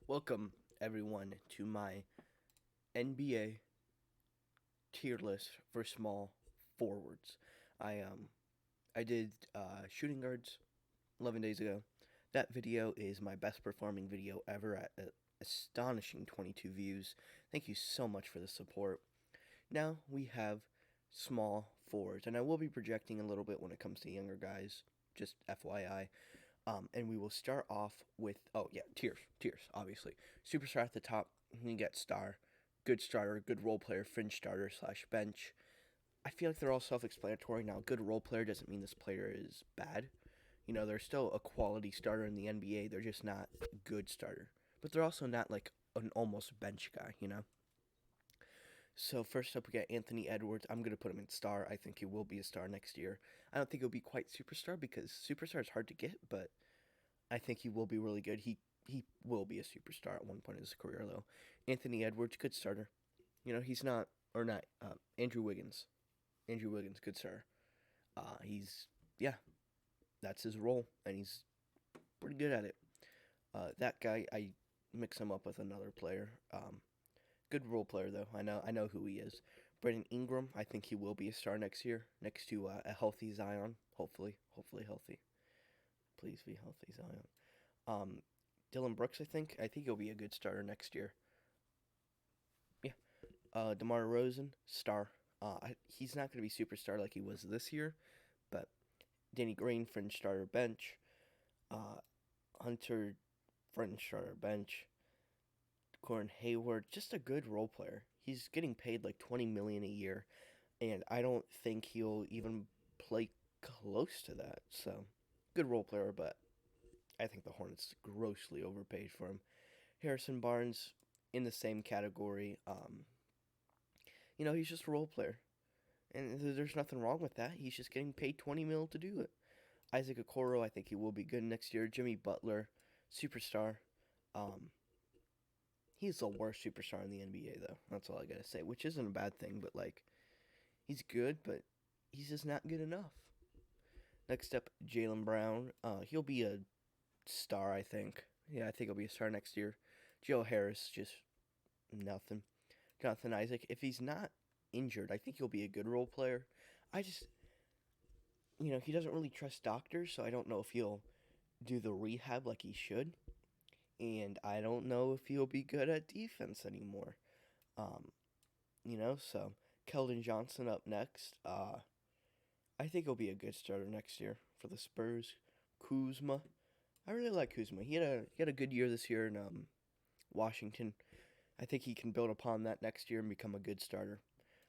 Welcome everyone to my NBA tier list for small forwards. I um I did shooting guards 11 days ago. That video is my best performing video ever at astonishing 22 views. Thank you so much for the support. Now we have small forwards, and I will be projecting a little bit when it comes to younger guys. Just FYI. And we will start off with tiers obviously. Superstar at the top. You get star, good starter, good role player, fringe starter slash bench. I feel like they're all self-explanatory now. Good role player doesn't mean this player is bad. They're still a quality starter in the NBA. They're just not a good starter, but they're also not like an almost bench guy. So first up, we got Anthony Edwards. I'm gonna put him in star. I think he will be a star next year. I don't think he'll be quite superstar because superstar is hard to get, but I think he will be really good. He will be a superstar at one point in his career, though. Anthony Edwards, good starter. He's not or not. Andrew Wiggins, good starter. He's yeah, that's his role, and he's pretty good at it. That guy, I mix him up with another player. Good role player though. I know who he is. Brandon Ingram, I think he will be a star next year, next to a healthy Zion. Hopefully healthy. Please be healthy, Zion. Um, Dylan Brooks, I think he'll be a good starter next year. Yeah. DeMar DeRozan, star. He's not going to be superstar like he was this year, but Danny Green, fringe starter bench. Uh, Hunter, fringe starter bench. Gordon Hayward, just a good role player. He's getting paid like 20 million a year, and I don't think he'll even play close to that. So, good role player, but I think the Hornets grossly overpaid for him. Harrison Barnes in the same category. He's just a role player, and there's nothing wrong with that. He's just getting paid 20 mil to do it. Isaac Okoro, I think he will be good next year. Jimmy Butler, superstar. Um, he's the worst superstar in the NBA though. That's all I gotta say, which isn't a bad thing, but like he's good, but he's just not good enough. Next up, Jaylen Brown. He'll be a star, I think. Yeah, I think he'll be a star next year. Joe Harris, just nothing. Jonathan Isaac, if he's not injured, I think he'll be a good role player. I just, he doesn't really trust doctors, so I don't know if he'll do the rehab like he should. And I don't know if he'll be good at defense anymore. Um, so Keldon Johnson up next. I think he'll be a good starter next year for the Spurs. Kuzma. I really like Kuzma. He had a good year this year in Washington. I think he can build upon that next year and become a good starter.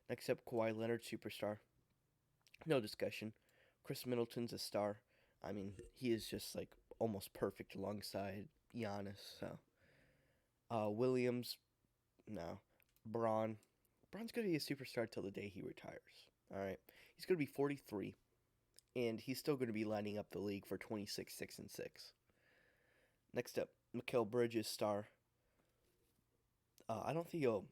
Next up, Kawhi Leonard, superstar. No discussion. Chris Middleton's a star. I mean, he is just like almost perfect alongside Giannis. So, Williams, no. Braun. Braun's gonna be a superstar till the day he retires. All right, he's gonna be 43, and he's still gonna be lining up the league for 26, 6, and 6. Next up, Mikal Bridges, star. I don't think he'll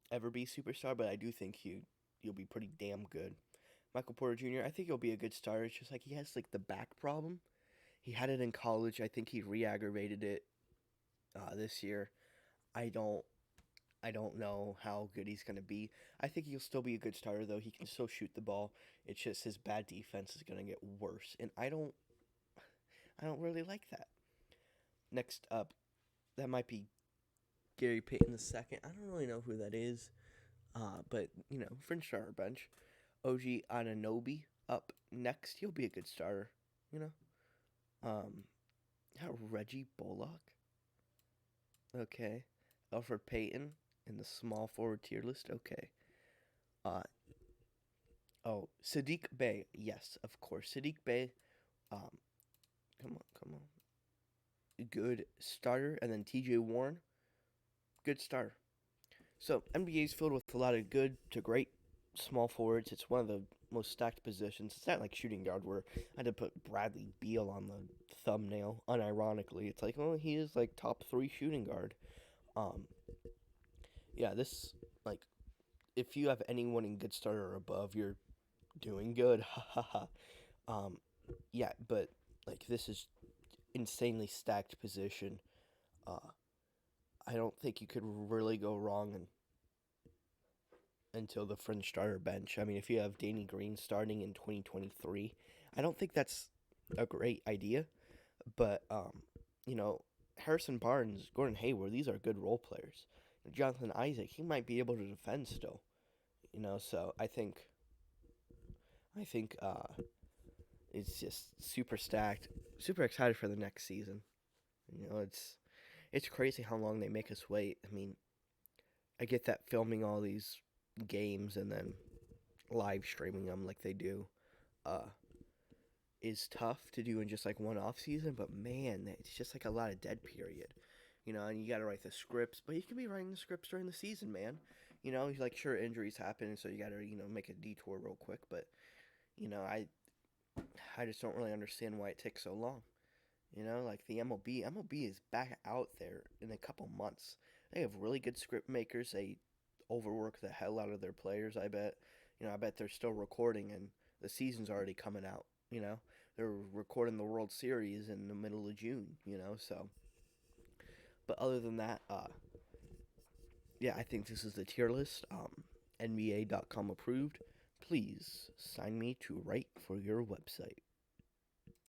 ever be a superstar, but I do think he'll be pretty damn good. Michael Porter Jr. I think he'll be a good starter. It's just like he has like the back problem. He had it in college. I think he re-aggravated it this year. I don't I don't know how good he's gonna be. I think he'll still be a good starter though. He can still shoot the ball. It's just his bad defense is gonna get worse, and I don't really like that. Next up, that might be Gary Payton the second. I don't really know who that is, but fringe starter bench. OG Ananobi up next. He'll be a good starter. You know, um, Reggie Bullock. Okay, Alfred Payton in the small forward tier list. Okay. Uh, oh, Sadiq Bey. Yes, of course, Sadiq Bey. Um, come on. Good starter, and then T.J. Warren. Good starter. So NBA is filled with a lot of good to great small forwards. It's one of the most stacked positions. It's not like shooting guard where I had to put Bradley Beal on the thumbnail. Unironically, it's like, oh, he is like top three shooting guard. Um, yeah, this like if you have anyone in good starter or above, you're doing good. Ha ha ha. Um, yeah, but like this is insanely stacked position. Uh, I don't think you could really go wrong until the fringe starter bench. I mean, if you have Danny Green starting in 2023, I don't think that's a great idea. But you know, Harrison Barnes, Gordon Hayward, these are good role players. Jonathan Isaac, he might be able to defend still. You know, so I think it's just super stacked, super excited for the next season. You know, it's crazy how long they make us wait. I mean, I get that filming all these games and then live streaming them like they do uh, is tough to do in just like one off season. But man, it's just like a lot of dead period. You know, and you got to write the scripts, but you can be writing the scripts during the season, man. You know, like sure injuries happen, so you got to make a detour real quick. But you know, I just don't really understand why it takes so long. You know, like the MLB is back out there in a couple months. They have really good script makers. They overwork the hell out of their players. I bet. You know, I bet they're still recording and the season's already coming out. You know, they're recording the World Series in the middle of June. You know, so. But other than that, yeah, I think this is the tier list. NBA.com approved. Please sign me to write for your website.